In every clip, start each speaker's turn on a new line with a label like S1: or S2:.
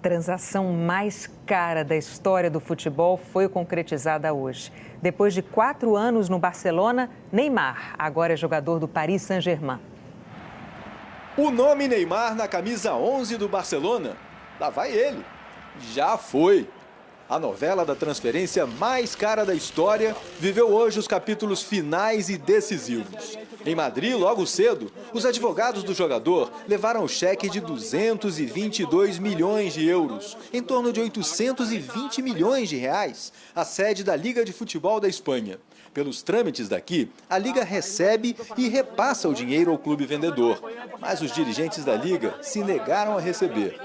S1: transação mais cara da história do futebol foi concretizada hoje. Depois de 4 anos no Barcelona, Neymar agora é jogador do Paris Saint-Germain.
S2: O nome Neymar na camisa 11 do Barcelona, lá vai ele. Já foi. A novela da transferência mais cara da história viveu hoje os capítulos finais e decisivos. Em Madrid, logo cedo, os advogados do jogador levaram o cheque de 222 milhões de euros, em torno de 820 milhões de reais, à sede da Liga de Futebol da Espanha. Pelos trâmites daqui, a Liga recebe e repassa o dinheiro ao clube vendedor. Mas os dirigentes da Liga se negaram a receber.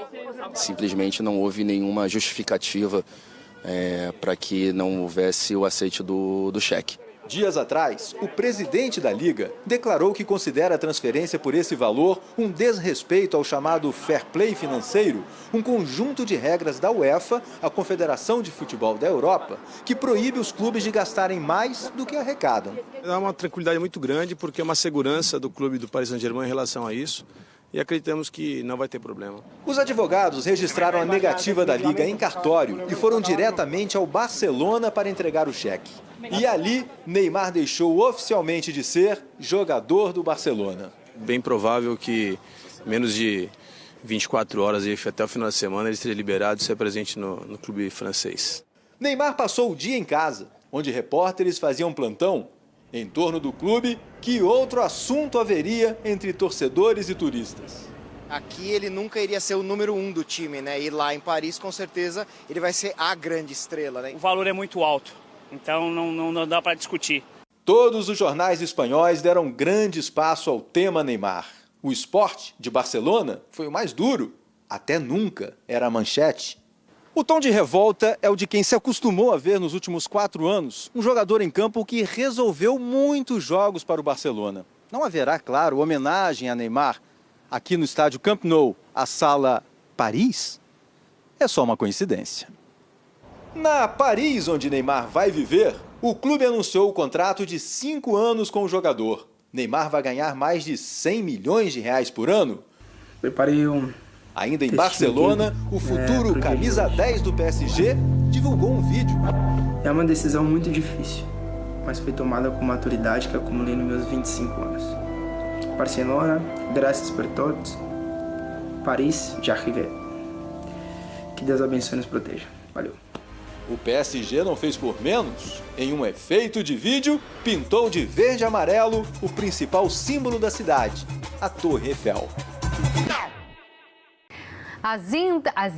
S3: Simplesmente não houve nenhuma justificativa para que não houvesse o aceite do cheque.
S2: Dias atrás, o presidente da Liga declarou que considera a transferência por esse valor um desrespeito ao chamado fair play financeiro, um conjunto de regras da UEFA, a Confederação de Futebol da Europa, que proíbe os clubes de gastarem mais do que arrecadam.
S4: Dá uma tranquilidade muito grande, porque é uma segurança do clube do Paris Saint-Germain em relação a isso. E acreditamos que não vai ter problema.
S2: Os advogados registraram a negativa da Liga em cartório e foram diretamente ao Barcelona para entregar o cheque. E ali, Neymar deixou oficialmente de ser jogador do Barcelona.
S4: Bem provável que menos de 24 horas, até o final de semana, ele esteja liberado de ser presente no clube francês.
S2: Neymar passou o dia em casa, onde repórteres faziam plantão. Em torno do clube, que outro assunto haveria entre torcedores e turistas?
S5: Aqui ele nunca iria ser o número 1 do time, né? E lá em Paris, com certeza, ele vai ser a grande estrela, né?
S6: O valor é muito alto, então não dá para discutir.
S2: Todos os jornais espanhóis deram grande espaço ao tema Neymar. O esporte de Barcelona foi o mais duro. Até nunca era a manchete. O tom de revolta é o de quem se acostumou a ver nos últimos 4 anos um jogador em campo que resolveu muitos jogos para o Barcelona. Não haverá, claro, homenagem a Neymar aqui no estádio Camp Nou, a sala Paris? É só uma coincidência. Na Paris, onde Neymar vai viver, o clube anunciou o contrato de 5 anos com o jogador. Neymar vai ganhar mais de 100 milhões de reais por ano.
S7: Preparei
S2: Ainda em Barcelona, o futuro camisa 10 do PSG divulgou um vídeo.
S7: É uma decisão muito difícil, mas foi tomada com maturidade que acumulei nos meus 25 anos. Barcelona, graças por todos. Paris, já arrivé. Que Deus abençoe e nos proteja. Valeu.
S2: O PSG não fez por menos. Em um efeito de vídeo, pintou de verde e amarelo o principal símbolo da cidade, a Torre Eiffel.
S8: As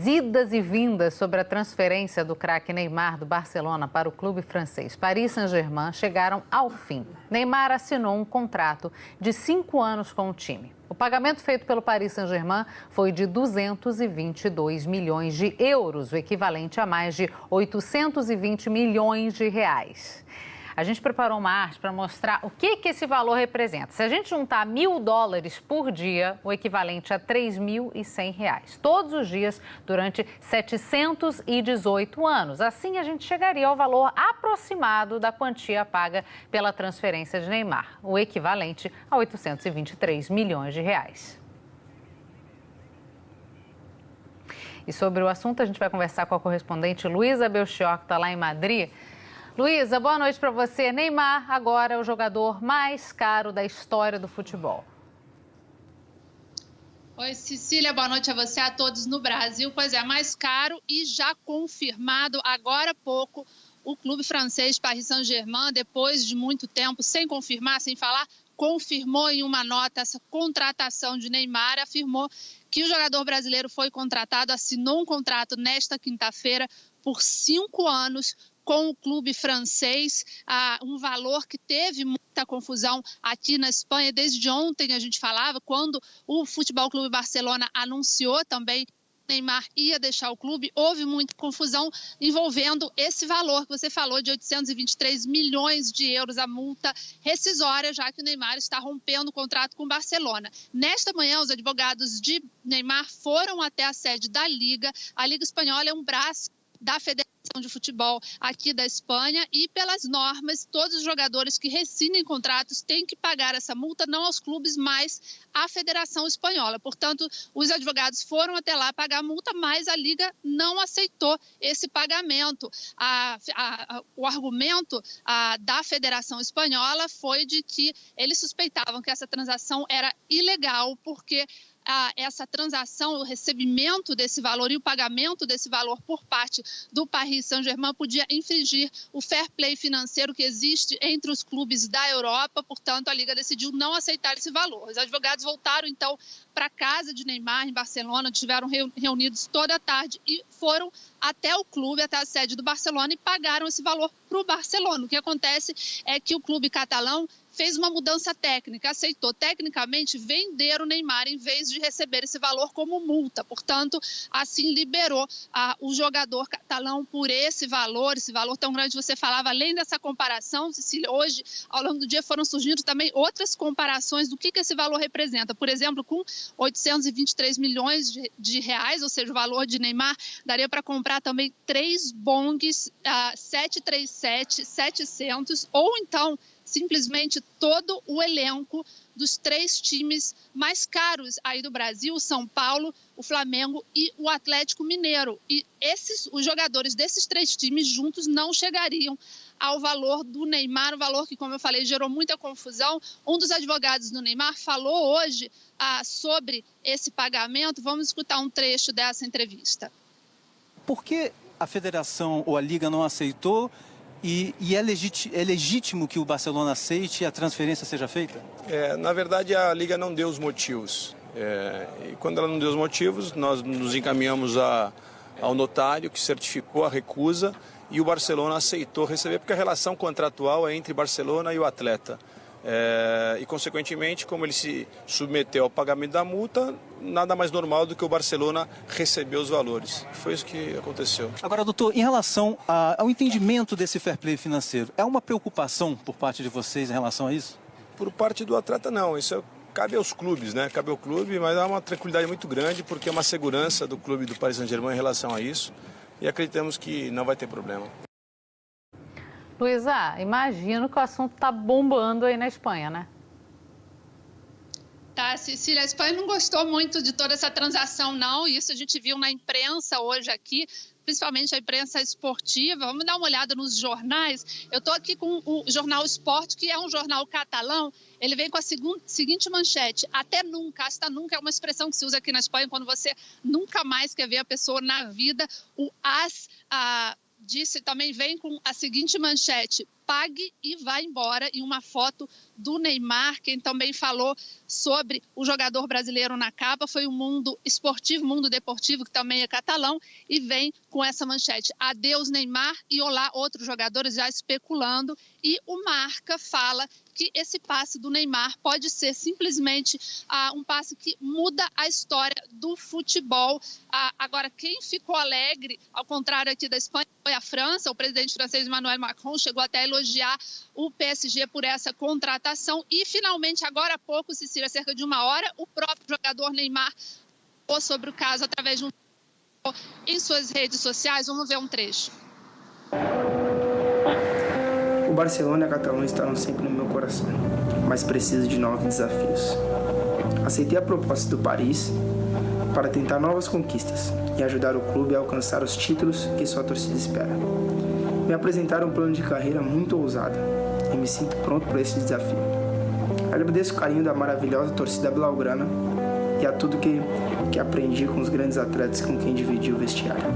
S8: idas e vindas sobre a transferência do craque Neymar do Barcelona para o clube francês Paris Saint-Germain chegaram ao fim. Neymar assinou um contrato de 5 anos com o time. O pagamento feito pelo Paris Saint-Germain foi de 222 milhões de euros, o equivalente a mais de 820 milhões de reais. A gente preparou uma arte para mostrar o que esse valor representa. Se a gente juntar $1.000 por dia, o equivalente a R$3.100, todos os dias durante 718 anos. Assim, a gente chegaria ao valor aproximado da quantia paga pela transferência de Neymar, o equivalente a 823 milhões de reais. E sobre o assunto, a gente vai conversar com a correspondente Luísa Belchior, que está lá em Madrid. Luísa, boa noite para você. Neymar agora é o jogador mais caro da história do futebol.
S9: Oi, Cecília, boa noite a você, a todos no Brasil. Pois é, mais caro e já confirmado agora há pouco. O clube francês Paris Saint-Germain, depois de muito tempo, sem confirmar, sem falar, confirmou em uma nota essa contratação de Neymar, afirmou que o jogador brasileiro foi contratado, assinou um contrato nesta quinta-feira por 5 anos, com o clube francês, um valor que teve muita confusão aqui na Espanha. Desde ontem a gente falava, quando o Futebol Clube Barcelona anunciou também que Neymar ia deixar o clube, houve muita confusão envolvendo esse valor que você falou, de 823 milhões de euros, a multa rescisória, já que o Neymar está rompendo o contrato com o Barcelona. Nesta manhã, os advogados de Neymar foram até a sede da Liga. A Liga Espanhola é um braço da Federação de Futebol aqui da Espanha e pelas normas, todos os jogadores que rescindem contratos têm que pagar essa multa, não aos clubes, mas à Federação Espanhola. Portanto, os advogados foram até lá pagar a multa, mas a Liga não aceitou esse pagamento. O argumento da Federação Espanhola foi de que eles suspeitavam que essa transação era ilegal, porque essa transação, o recebimento desse valor e o pagamento desse valor por parte do Paris Saint-Germain podia infringir o fair play financeiro que existe entre os clubes da Europa. Portanto, a Liga decidiu não aceitar esse valor. Os advogados voltaram, então, para a casa de Neymar, em Barcelona, estiveram reunidos toda a tarde e foram até o clube, até a sede do Barcelona, e pagaram esse valor para o Barcelona. O que acontece é que o clube catalão fez uma mudança técnica, aceitou tecnicamente vender o Neymar em vez de receber esse valor como multa. Portanto, assim liberou o jogador catalão por esse valor tão grande. Você falava, além dessa comparação, Cecília, hoje, ao longo do dia, foram surgindo também outras comparações do que esse valor representa. Por exemplo, com 823 milhões de reais, ou seja, o valor de Neymar, daria para comprar também 3 Bongs 737-700, ou então simplesmente todo o elenco dos 3 times mais caros aí do Brasil, o São Paulo, o Flamengo e o Atlético Mineiro. E os jogadores desses 3 times juntos não chegariam ao valor do Neymar, um valor que, como eu falei, gerou muita confusão. Um dos advogados do Neymar falou hoje sobre esse pagamento. Vamos escutar um trecho dessa entrevista.
S10: Por que a federação ou a Liga não aceitou? E é legítimo que o Barcelona aceite e a transferência seja feita?
S4: Na verdade, a Liga não deu os motivos. E quando ela não deu os motivos, nós nos encaminhamos ao notário, que certificou a recusa, e o Barcelona aceitou receber, porque a relação contratual é entre Barcelona e o atleta. E, consequentemente, como ele se submeteu ao pagamento da multa, nada mais normal do que o Barcelona receber os valores. Foi isso que aconteceu.
S10: Agora, doutor, em relação ao entendimento desse fair play financeiro, é uma preocupação por parte de vocês em relação a isso?
S4: Por parte do atleta, não. Isso cabe aos clubes, né? Cabe ao clube, mas há uma tranquilidade muito grande, porque é uma segurança do clube do Paris Saint-Germain em relação a isso. E acreditamos que não vai ter problema.
S8: Luísa, imagino que o assunto está bombando aí na Espanha, né?
S9: Tá, Cecília, a Espanha não gostou muito de toda essa transação, não. Isso a gente viu na imprensa hoje aqui, principalmente a imprensa esportiva. Vamos dar uma olhada nos jornais. Eu estou aqui com o jornal Sport, que é um jornal catalão. Ele vem com a seguinte manchete: até nunca, hasta nunca é uma expressão que se usa aqui na Espanha quando você nunca mais quer ver a pessoa na vida. O AS também vem com a seguinte manchete: pague e vá embora, e uma foto do Neymar. Quem também falou sobre o jogador brasileiro na capa foi o Mundo Esportivo, Mundo Deportivo, que também é catalão, e vem com essa manchete: adeus Neymar, e olá outros jogadores já especulando. E o Marca fala que esse passe do Neymar pode ser simplesmente um passe que muda a história do futebol. Agora, quem ficou alegre, ao contrário aqui da Espanha, foi a França. O presidente francês Emmanuel Macron chegou até a elogiar o PSG por essa contratação. E, finalmente, agora há pouco, Cecília, cerca de 1 hora, o próprio jogador Neymar falou sobre o caso através de um em suas redes sociais. Vamos ver um trecho.
S7: O Barcelona e a Catalunha estarão sempre no meu coração, mas preciso de novos desafios. Aceitei a proposta do Paris para tentar novas conquistas e ajudar o clube a alcançar os títulos que sua torcida espera. Me apresentaram um plano de carreira muito ousado e me sinto pronto para esse desafio. Agradeço o carinho da maravilhosa torcida blaugrana e a tudo que aprendi com os grandes atletas com quem dividi o vestiário.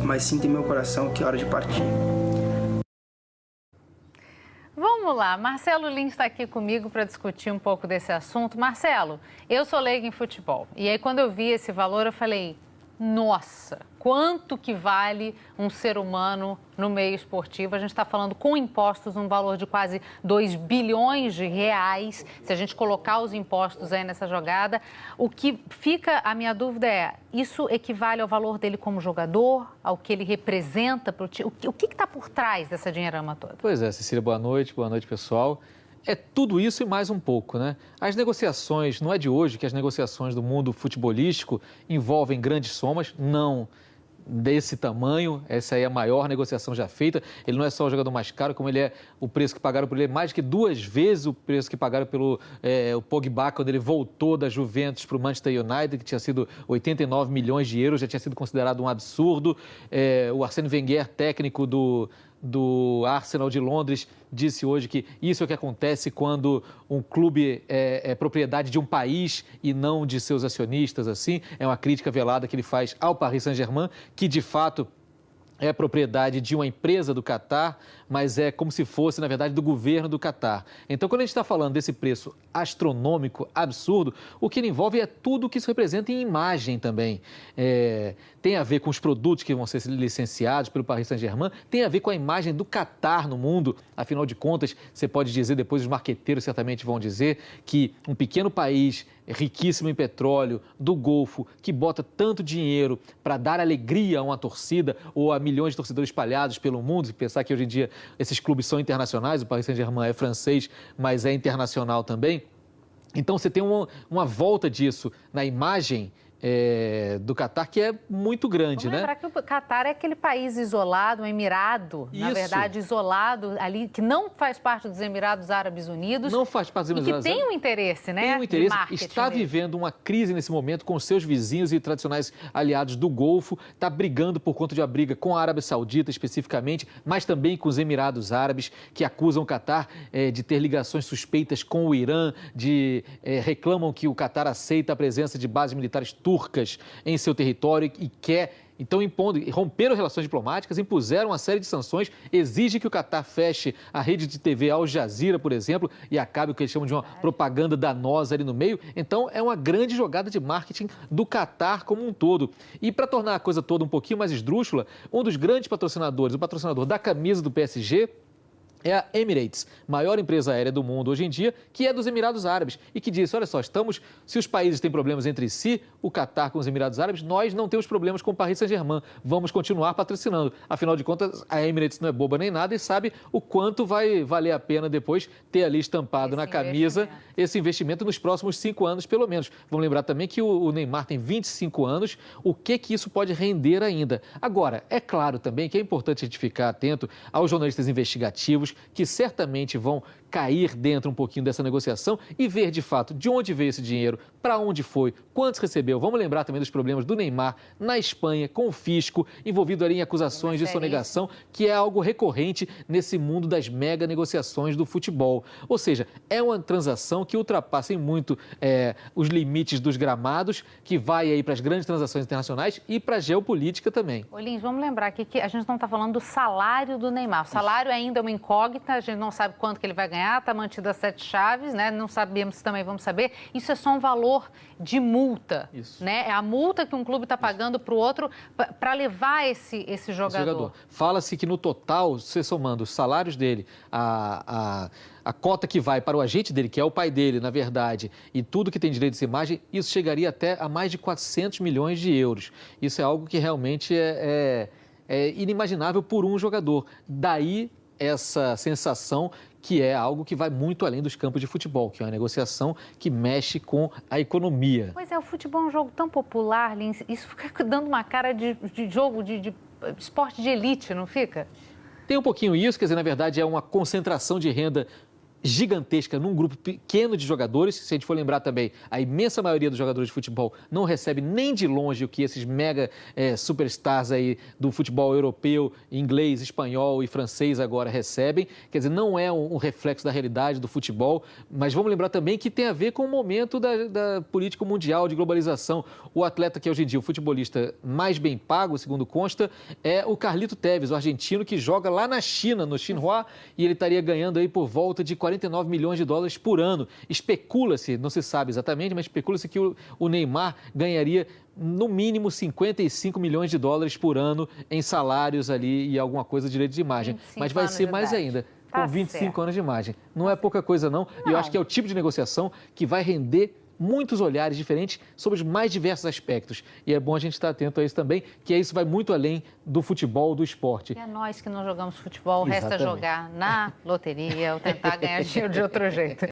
S7: Mas sinto em meu coração que é hora de partir.
S8: Vamos lá, Marcelo Lins está aqui comigo para discutir um pouco desse assunto. Marcelo, eu sou leiga em futebol e aí quando eu vi esse valor eu falei, nossa, quanto que vale um ser humano no meio esportivo? A gente está falando com impostos um valor de quase 2 bilhões de reais, se a gente colocar os impostos aí nessa jogada. O que fica, a minha dúvida é, isso equivale ao valor dele como jogador, ao que ele representa para o time? O que está por trás dessa dinheirama toda?
S11: Pois é, Cecília, boa noite pessoal. É tudo isso e mais um pouco, né? As negociações, não é de hoje que as negociações do mundo futebolístico envolvem grandes somas, não. desse tamanho. Essa aí é a maior negociação já feita. Ele não é só o jogador mais caro, como ele é o preço que pagaram por ele, mais que 2 vezes o preço que pagaram pelo o Pogba quando ele voltou da Juventus para o Manchester United, que tinha sido 89 milhões de euros, já tinha sido considerado um absurdo. O Arsène Wenger, técnico do Arsenal de Londres, disse hoje que isso é o que acontece quando um clube é propriedade de um país e não de seus acionistas, assim. É uma crítica velada que ele faz ao Paris Saint-Germain, que de fato é propriedade de uma empresa do Catar, mas é como se fosse, na verdade, do governo do Catar. Então, quando a gente está falando desse preço astronômico, absurdo, o que ele envolve é tudo o que isso representa em imagem também. Tem a ver com os produtos que vão ser licenciados pelo Paris Saint-Germain, tem a ver com a imagem do Catar no mundo. Afinal de contas, você pode dizer, depois os marqueteiros certamente vão dizer, que um pequeno país riquíssimo em petróleo, do Golfo, que bota tanto dinheiro para dar alegria a uma torcida ou a milhões de torcedores espalhados pelo mundo, e pensar que hoje em dia esses clubes são internacionais, o Paris Saint-Germain é francês, mas é internacional também. Então você tem uma volta disso na imagem do Catar, que é muito grande,
S8: Vamos lembrar que o Catar é aquele país isolado, um emirado, na verdade, isolado ali, que não faz parte dos Emirados Árabes Unidos.
S11: Não faz parte dos Emirados
S8: Árabes Unidos. E que tem um interesse, né?
S11: Tem um interesse, está vivendo uma crise nesse momento com seus vizinhos e tradicionais aliados do Golfo, está brigando por conta de uma briga com a Arábia Saudita especificamente, mas também com os Emirados Árabes, que acusam o Catar de ter ligações suspeitas com o Irã, reclamam que o Catar aceita a presença de bases militares turcas em seu território e então, romperam relações diplomáticas, impuseram uma série de sanções, exige que o Catar feche a rede de TV Al Jazeera, por exemplo, e acabe o que eles chamam de uma propaganda danosa ali no meio. Então, é uma grande jogada de marketing do Catar como um todo. E para tornar a coisa toda um pouquinho mais esdrúxula, um dos grandes patrocinadores, o patrocinador da camisa do PSG, é a Emirates, maior empresa aérea do mundo hoje em dia, que é dos Emirados Árabes e que diz, olha só, se os países têm problemas entre si, o Catar com os Emirados Árabes, nós não temos problemas com o Paris Saint-Germain, vamos continuar patrocinando. Afinal de contas, a Emirates não é boba nem nada e sabe o quanto vai valer a pena depois ter ali estampado na camisa esse investimento nos próximos 5 anos, pelo menos. Vamos lembrar também que o Neymar tem 25 anos, o que isso pode render ainda. Agora, é claro também que é importante a gente ficar atento aos jornalistas investigativos, que certamente vão cair dentro um pouquinho dessa negociação e ver de fato de onde veio esse dinheiro, para onde foi, quantos recebeu. Vamos lembrar também dos problemas do Neymar na Espanha, com o fisco, envolvido ali em acusações de sonegação, que é algo recorrente nesse mundo das mega negociações do futebol. Ou seja, é uma transação que ultrapassa em muito os limites dos gramados, que vai aí para as grandes transações internacionais e para a geopolítica também.
S8: Ô Lins, vamos lembrar aqui que a gente não está falando do salário do Neymar. O salário ainda é uma incógnita, a gente não sabe quanto que ele vai ganhar, está mantido as 7 chaves, né? Não sabemos se também vamos saber. Isso é só um valor de multa, né? É a multa que um clube está pagando para o outro para levar esse jogador.
S11: Fala-se que no total, você somando os salários dele, a cota que vai para o agente dele, que é o pai dele, na verdade, e tudo que tem direito dessa imagem, isso chegaria até a mais de 400 milhões de euros. Isso é algo que realmente é inimaginável por um jogador. Daí essa sensação que é algo que vai muito além dos campos de futebol, que é uma negociação que mexe com a economia.
S8: Pois é, o futebol é um jogo tão popular, Lins, isso fica dando uma cara de jogo, de esporte de elite, não fica?
S11: Tem um pouquinho isso, quer dizer, na verdade é uma concentração de renda gigantesca num grupo pequeno de jogadores. Se a gente for lembrar também, a imensa maioria dos jogadores de futebol não recebe nem de longe o que esses mega superstars aí do futebol europeu, inglês, espanhol e francês agora recebem. Quer dizer, não é um reflexo da realidade do futebol, mas vamos lembrar também que tem a ver com o momento da política mundial de globalização. O atleta que hoje em dia, o futebolista mais bem pago, segundo consta, é o Carlito Tevez, o argentino que joga lá na China, no Xinhua, e ele estaria ganhando aí por volta de 49 milhões de dólares por ano. Especula-se, não se sabe exatamente, mas especula-se que o Neymar ganharia no mínimo 55 milhões de dólares por ano em salários ali e alguma coisa de direito de imagem. Mas vai ser mais ainda, com 25 anos de imagem. Não é pouca coisa não, e eu acho que é o tipo de negociação que vai render muitos olhares diferentes sobre os mais diversos aspectos. E é bom a gente estar atento a isso também, que isso vai muito além do futebol, do esporte.
S8: E é nós que não jogamos futebol, resta jogar na loteria ou tentar ganhar dinheiro de outro jeito.